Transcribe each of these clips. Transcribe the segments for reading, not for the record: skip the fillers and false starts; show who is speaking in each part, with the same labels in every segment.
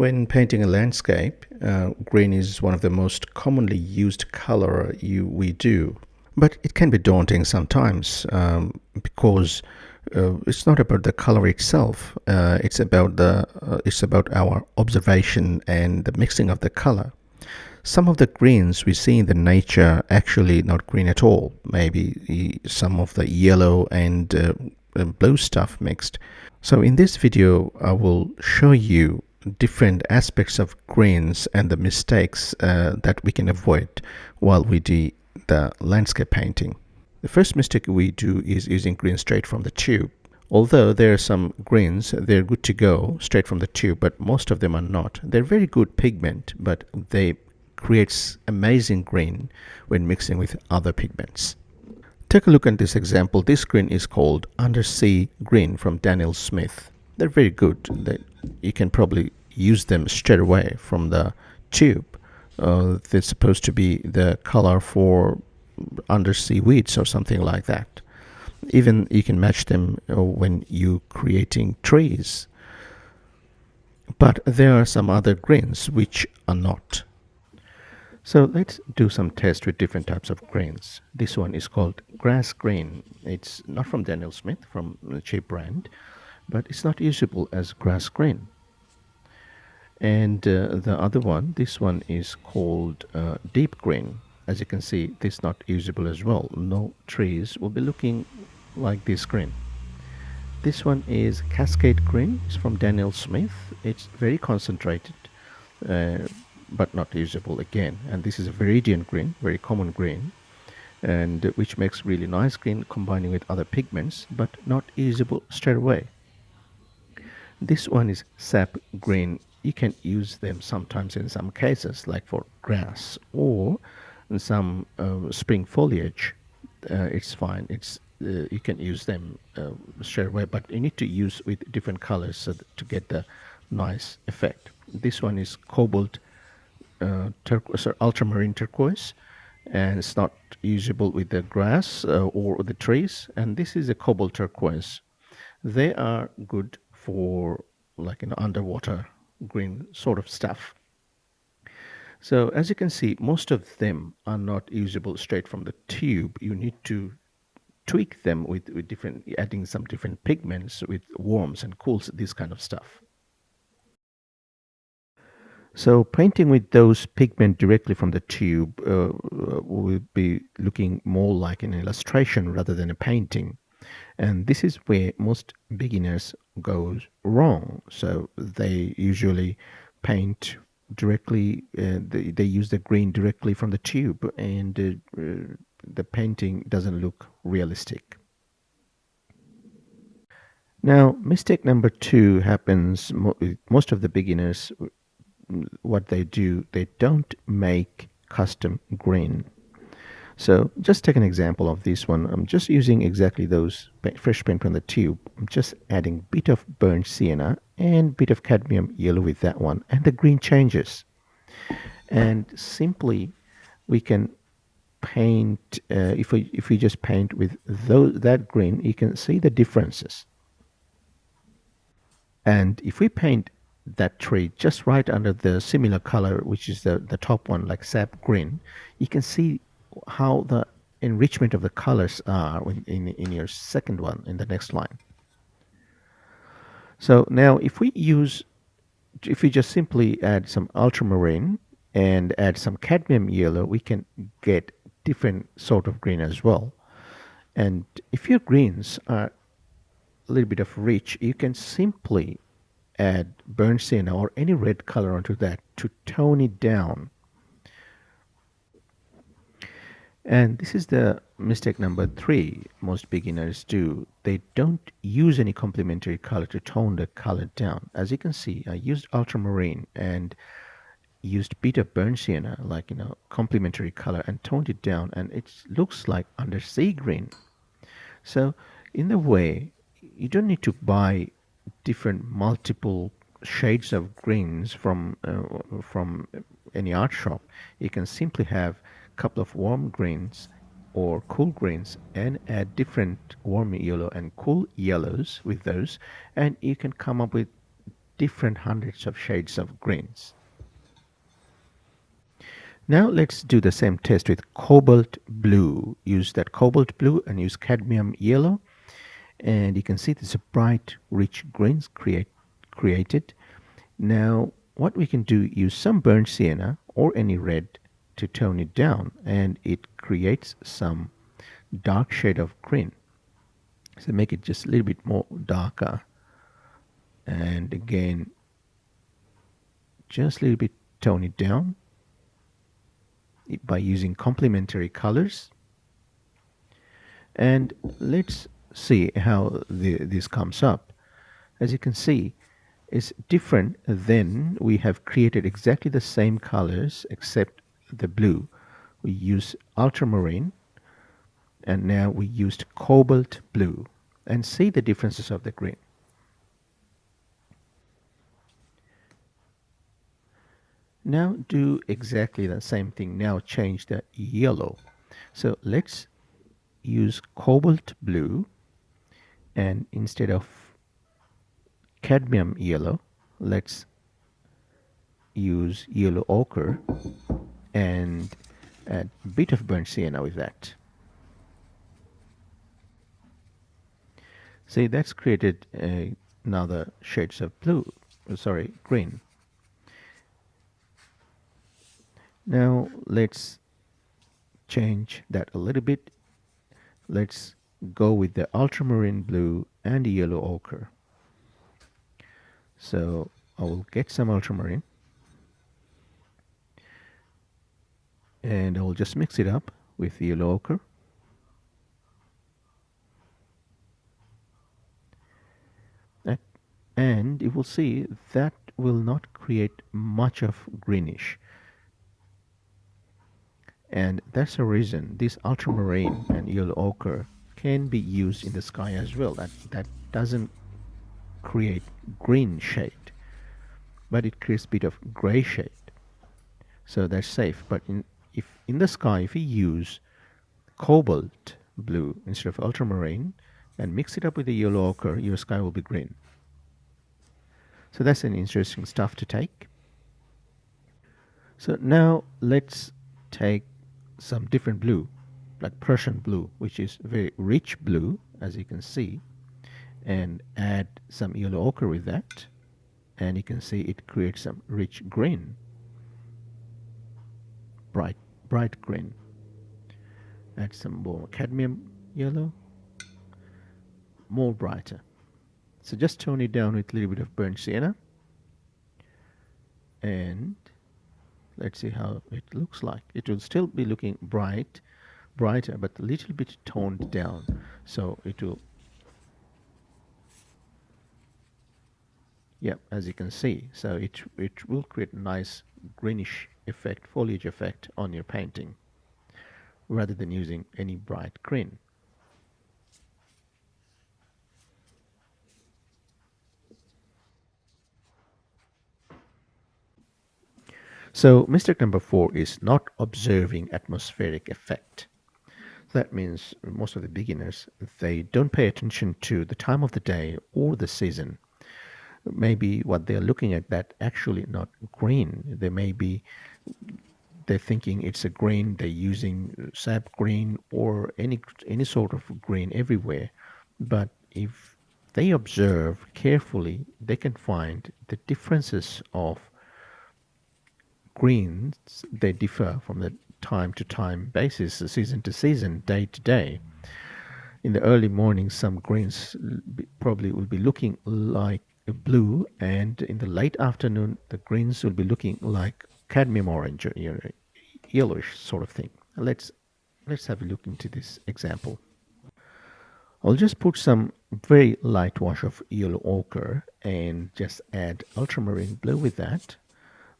Speaker 1: When painting a landscape, green is one of the most commonly used color we do. But it can be daunting sometimes because it's not about the color itself. It's about our observation and the mixing of the color. Some of the greens we see in the nature actually not green at all. Maybe some of the yellow and blue stuff mixed. So in this video, I will show you different aspects of greens and the mistakes that we can avoid while we do the landscape painting. The first mistake we do is using green straight from the tube. Although there are some greens, they're good to go straight from the tube, but most of them are not. They're very good pigment, but they creates amazing green when mixing with other pigments. Take a look at this example. This green is called Undersea Green from Daniel Smith. They're very good. You can probably use them straight away from the tube. They're supposed to be the color for undersea weeds or something like that. Even you can match them when you're creating trees. But there are some other greens which are not. So let's do some tests with different types of greens. This one is called grass green. It's not from Daniel Smith, from a cheap brand, but it's not usable as grass green. And the other one, this one is called deep green. As you can see, this is not usable as well. No trees will be looking like this green. This one is cascade green. It's from Daniel Smith. It's very concentrated. But not usable again. And this is a viridian green, very common green, and which makes really nice green combining with other pigments, but not usable straight away. This one is sap green. You can use them sometimes in some cases, like for grass or in some spring foliage. It's fine. You can use them straight away, but you need to use with different colors to get the nice effect. This one is cobalt turquoise or ultramarine turquoise, and it's not usable with the grass or the trees. And this is a cobalt turquoise. They are good for like underwater green sort of stuff. So as you can see, most of them are not usable straight from the tube. You need to tweak them with different, adding some different pigments with warms and cools, this kind of stuff. So painting with those pigment directly from the tube will be looking more like an illustration rather than a painting. And this is where most beginners go wrong. So they usually paint directly, they use the green directly from the tube, and the painting doesn't look realistic. Now, mistake number 2 happens with most of the beginners. What they do, they don't make custom green. So just take an example of this one. I'm just using exactly those fresh paint from the tube. I'm just adding bit of burnt sienna and bit of cadmium yellow with that one, and the green changes. And simply we can paint, if we just paint with that green, you can see the differences. And if we paint that tree just right under the similar color, which is the top one, like sap green, you can see how the enrichment of the colors are in your second one, in the next line. So now if we just simply add some ultramarine and add some cadmium yellow, we can get different sort of green as well. And if your greens are a little bit of rich, you can simply add burnt sienna or any red color onto that to tone it down. And this is the mistake number 3 most beginners do. They don't use any complementary color to tone the color down. As you can see, I used ultramarine and used bit of burnt sienna, like complementary color, and toned it down, and it looks like undersea green. So in a way, you don't need to buy different multiple shades of greens from any art shop. You can simply have a couple of warm greens or cool greens and add different warm yellow and cool yellows with those, and you can come up with different hundreds of shades of greens. Now let's do the same test with cobalt blue. Use that cobalt blue and use cadmium yellow, and you can see there's a bright rich greens created. Now what we can do, use some burnt sienna or any red to tone it down, and it creates some dark shade of green. So make it just a little bit more darker, and again just a little bit tone it down by using complementary colors. And let's see how this comes up. As you can see, it's different. Then we have created exactly the same colors except the blue. We use ultramarine, and now we used cobalt blue, and see the differences of the green. Now do exactly the same thing. Now change the yellow. So let's use cobalt blue, and instead of cadmium yellow, let's use yellow ochre and add a bit of burnt sienna with that. See, that's created another shades of blue, sorry, green. Now let's change that a little bit. Let's go with the ultramarine blue and yellow ochre. So I will get some ultramarine, and I will just mix it up with the yellow ochre. And you will see that will not create much of greenish. And that's the reason this ultramarine and yellow ochre can be used in the sky as well. That doesn't create green shade, but it creates a bit of gray shade. So that's safe. But if in the sky, if you use cobalt blue instead of ultramarine and mix it up with the yellow ochre, your sky will be green. So that's an interesting stuff to take. So now let's take some different blue, like Prussian blue, which is very rich blue, as you can see, and add some yellow ochre with that, and you can see it creates some rich green, bright green. Add some more cadmium yellow, more brighter. So just tone it down with a little bit of burnt sienna, and let's see how it looks like. It will still be looking brighter, but a little bit toned down. So it will, yeah, as you can see. So it will create a nice greenish effect, foliage effect on your painting, rather than using any bright green. So mistake number 4 is not observing atmospheric effect. That means most of the beginners, they don't pay attention to the time of the day or the season. Maybe what they're looking at that actually not green. They're thinking it's a green. They're using sap green or any sort of green everywhere. But if they observe carefully, they can find the differences of greens. They differ from the time to time basis, season to season, day to day. In the early morning, some greens probably will be looking like blue, and in the late afternoon, the greens will be looking like cadmium orange, or yellowish sort of thing. Let's have a look into this example. I'll just put some very light wash of yellow ochre and just add ultramarine blue with that.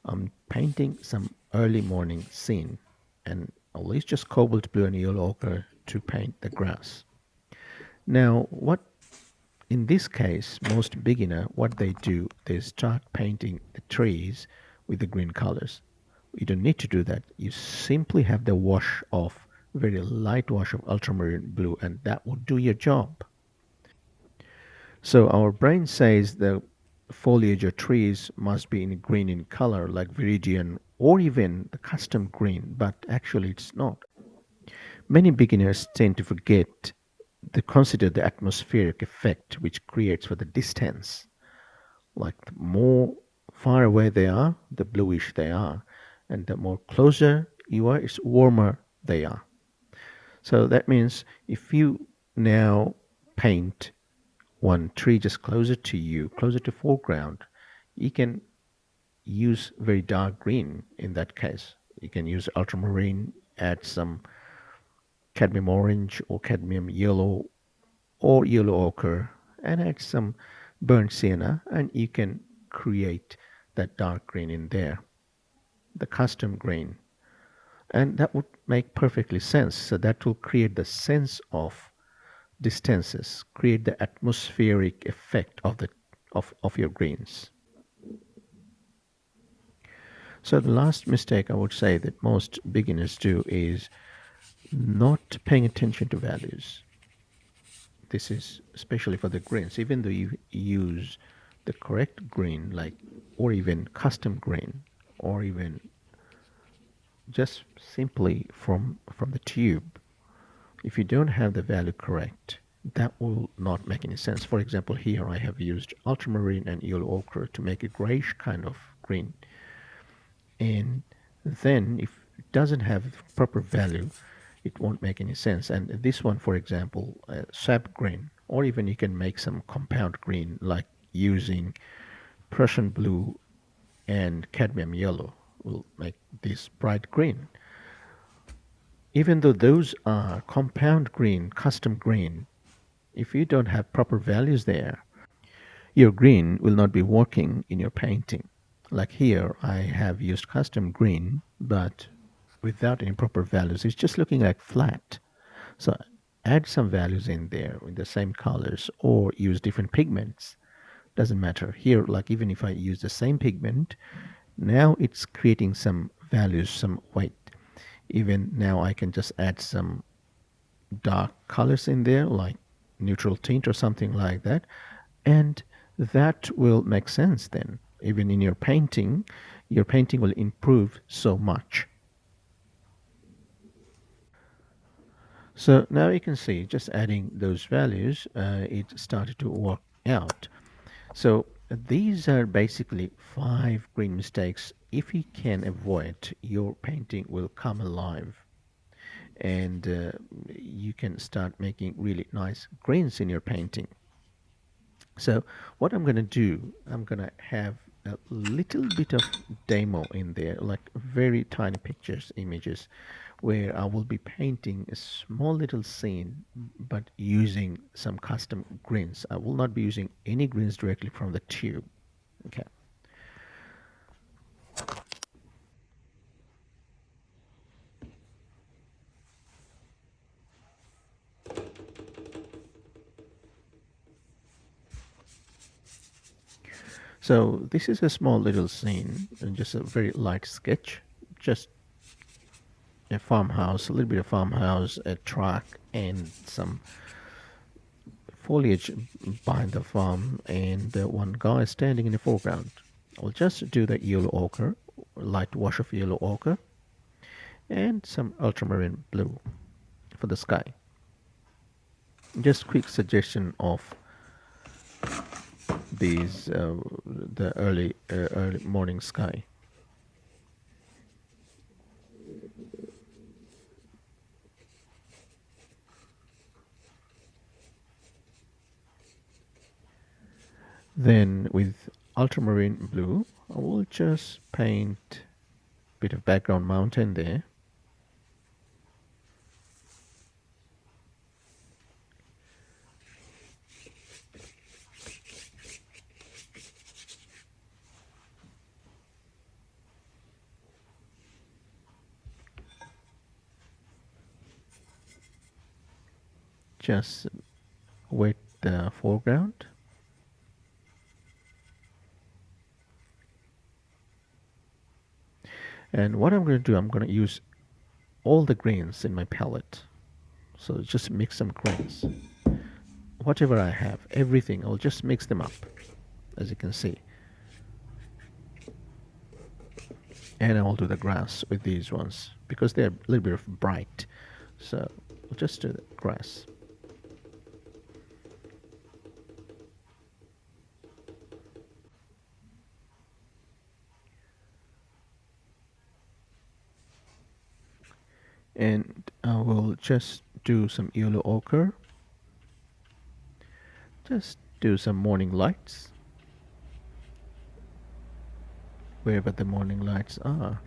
Speaker 1: I'm painting some early morning scene, and I'll use just cobalt blue and yellow ochre to paint the grass. Now, what in this case, most beginner, what they do, they start painting the trees with the green colors. You don't need to do that. You simply have the wash of very light wash of ultramarine blue, and that will do your job. So our brain says the foliage or trees must be in green in color, like viridian or even the custom green, but actually it's not. Many beginners tend to forget to consider the atmospheric effect which creates for the distance. Like the more far away they are, the bluish they are, and the more closer you are, it's warmer they are. So that means if you now paint one tree just closer to you, closer to foreground, you can use very dark green in that case. You can use ultramarine, add some cadmium orange or cadmium yellow or yellow ochre, and add some burnt sienna, and you can create that dark green in there, the custom green. And that would make perfectly sense. So that will create the sense of distances, create the atmospheric effect of of your greens. So the last mistake I would say that most beginners do is not paying attention to values. This is especially for the greens. Even though you use the correct green, like or even custom green, or even just simply from the tube, if you don't have the value correct, that will not make any sense. For example, here I have used ultramarine and yellow ochre to make a grayish kind of green, and then if it doesn't have proper value, it won't make any sense. And this one, for example, sap green, or even you can make some compound green like using Prussian blue and cadmium yellow will make this bright green. Even though those are compound green, custom green, if you don't have proper values there, your green will not be working in your painting. Like here, I have used custom green, but without any proper values. It's just looking like flat. So add some values in there with the same colors or use different pigments. Doesn't matter. Here, like even if I use the same pigment, now it's creating some values, some white. Even now I can just add some dark colors in there, like neutral tint or something like that. And that will make sense then. Even in your painting will improve so much. So now you can see just adding those values, it started to work out. So these are basically five green mistakes. If you can avoid, your painting will come alive, and you can start making really nice greens in your painting. So what I'm going to do, I'm going to have a little bit of demo in there, like very tiny pictures, images, where I will be painting a small little scene, but using some custom greens. I will not be using any greens directly from the tube. Okay. So this is a small little scene, and just a very light sketch, just a farmhouse, a little bit of farmhouse, a truck, and some foliage behind the farm, and one guy standing in the foreground. I'll just do the yellow ochre, light wash of yellow ochre, and some ultramarine blue for the sky. Just quick suggestion of these the early morning sky. Then with ultramarine blue, I will just paint a bit of background mountain there. Just wet the foreground. And what I'm going to do, I'm going to use all the greens in my palette. So just mix some greens. Whatever I have, everything, I'll just mix them up. as you can see. And I will do the grass with these ones because they're a little bit of bright. So we'll just do the grass. And I will just do some yellow ochre. Just do some morning lights. Wherever the morning lights are.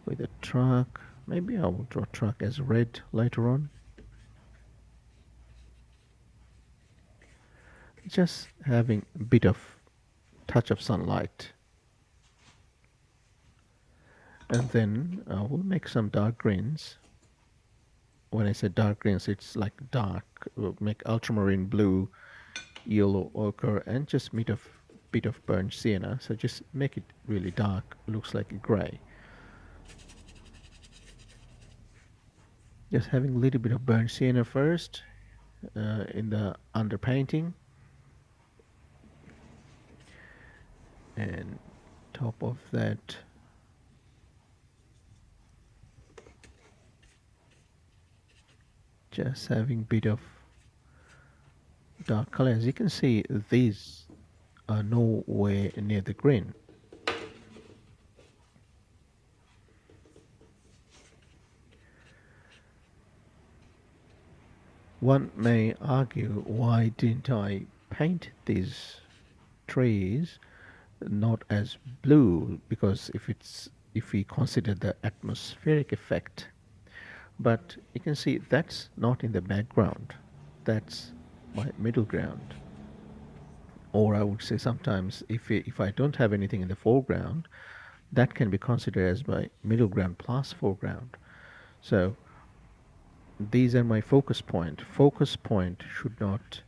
Speaker 1: With a truck. Maybe I will draw truck as red later on. Just having a bit of touch of sunlight. And then I will make some dark greens. When I say dark greens, it's like dark. We'll make ultramarine blue, yellow ochre, and just bit of burnt sienna. So just make it really dark. Looks like a grey. Just having a little bit of burnt sienna first in the underpainting, and top of that just having a bit of dark color. As you can see, these are nowhere near the green. One may argue, why didn't I paint these trees not as blue? Because if we consider the atmospheric effect, but you can see that's not in the background. That's my middle ground. Or I would say sometimes if I don't have anything in the foreground, that can be considered as my middle ground plus foreground. So these are my focus point. Focus point should not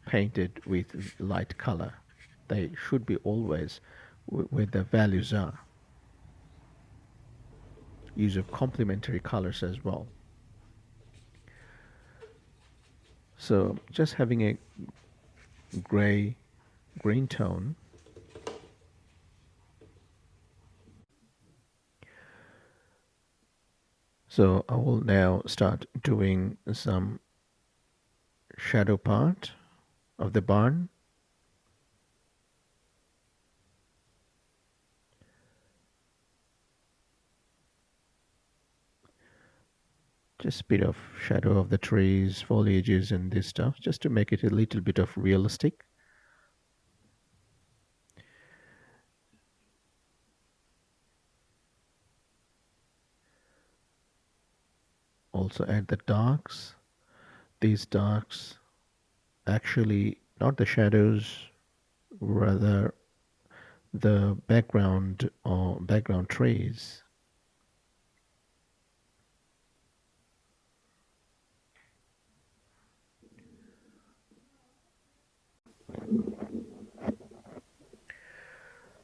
Speaker 1: painted with light color. They should be always where the values are. Use of complementary colors as well. So just having a gray green tone. So I will now start doing some shadow part of the barn. Just a bit of shadow of the trees, foliages and this stuff, just to make it a little bit of realistic. Also add the darks. These darks actually not the shadows, rather the background or background trees.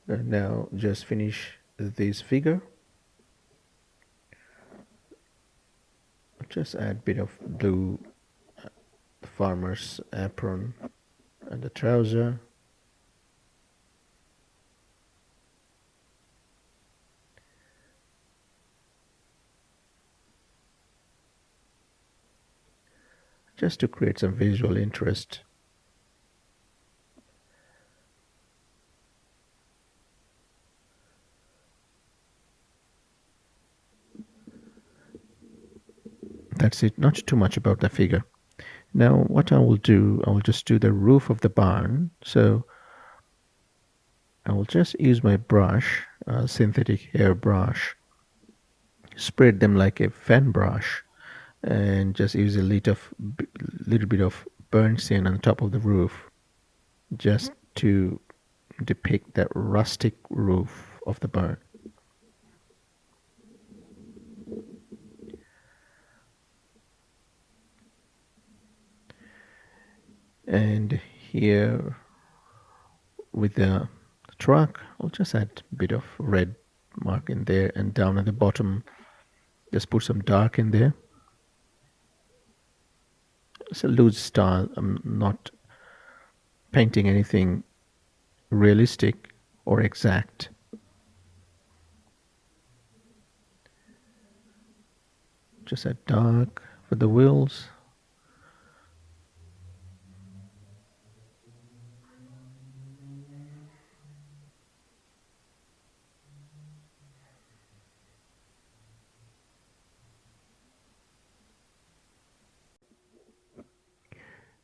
Speaker 1: And now just finish this figure. Just add a bit of blue farmer's apron and the trouser. Just to create some visual interest. That's it, not too much about the figure. Now what I will do, I will just do the roof of the barn. So I will just use my brush, synthetic hair brush, spread them like a fan brush, and just use a little bit of burnt sand on top of the roof, just to depict that rustic roof of the barn. And here with the truck, I'll just add a bit of red mark in there, and down at the bottom just put some dark in there. It's a loose style. I'm not painting anything realistic or exact. Just a dark for the wheels.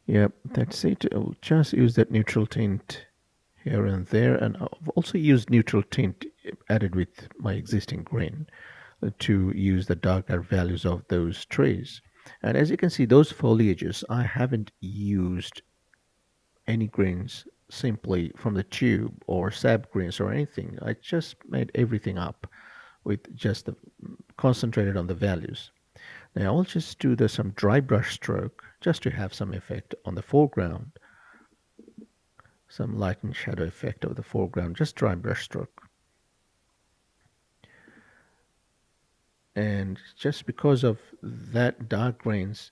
Speaker 1: Yep, that's it. I'll just use that neutral tint here and there, and I've also used neutral tint added with my existing green to use the darker values of those trees. And as you can see, those foliages, I haven't used any greens simply from the tube or sap greens or anything. I just made everything up with just the concentrated on the values. Now I'll just do some dry brush stroke just to have some effect on the foreground, some light and shadow effect of the foreground, just dry brush stroke. And just because of that dark greens,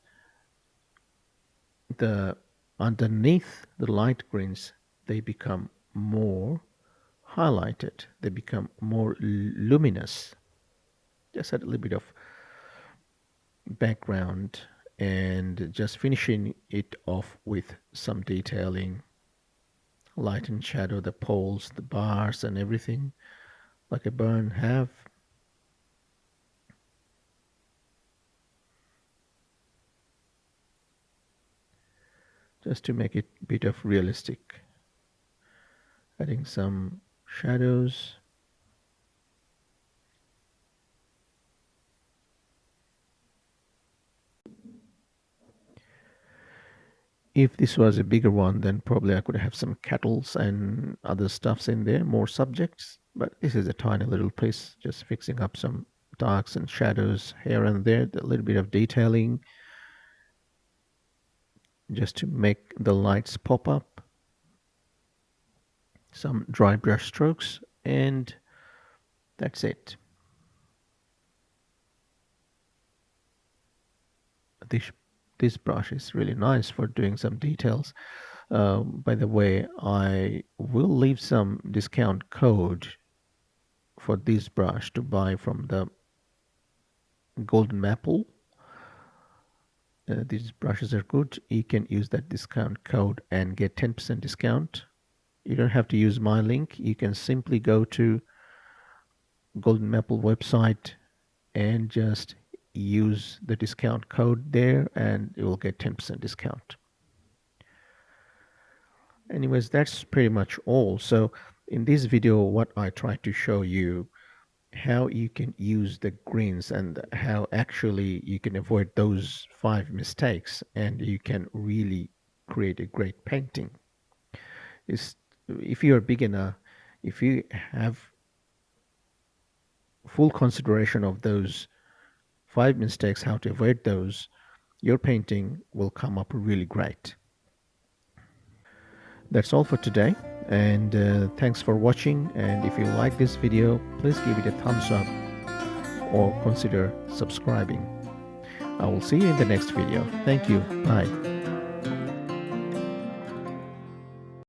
Speaker 1: the underneath the light greens, they become more highlighted, they become more luminous. Just add a little bit of background and just finishing it off with some detailing, light and shadow, the poles, the bars and everything like a burn have. Just to make it a bit of realistic. Adding some shadows. If this was a bigger one, then probably I could have some kettles and other stuffs in there, more subjects. But this is a tiny little piece, just fixing up some darks and shadows here and there, a little bit of detailing, just to make the lights pop up. Some dry brush strokes, and that's it. This this brush is really nice for doing some details. By the way, I will leave some discount code for this brush to buy from the Golden Maple. These brushes are good. You can use that discount code and get 10% discount. You don't have to use my link. You can simply go to Golden Maple website and just use the discount code there and you will get 10% discount. Anyways, that's pretty much all. So in this video, what I try to show you how you can use the greens and how actually you can avoid those 5 mistakes and you can really create a great painting. Is if you're a beginner, if you have full consideration of those 5 mistakes, how to avoid those, your painting will come up really great. That's all for today, and thanks for watching. And if you like this video, please give it a thumbs up or consider subscribing. I will see you in the next video. Thank you. Bye.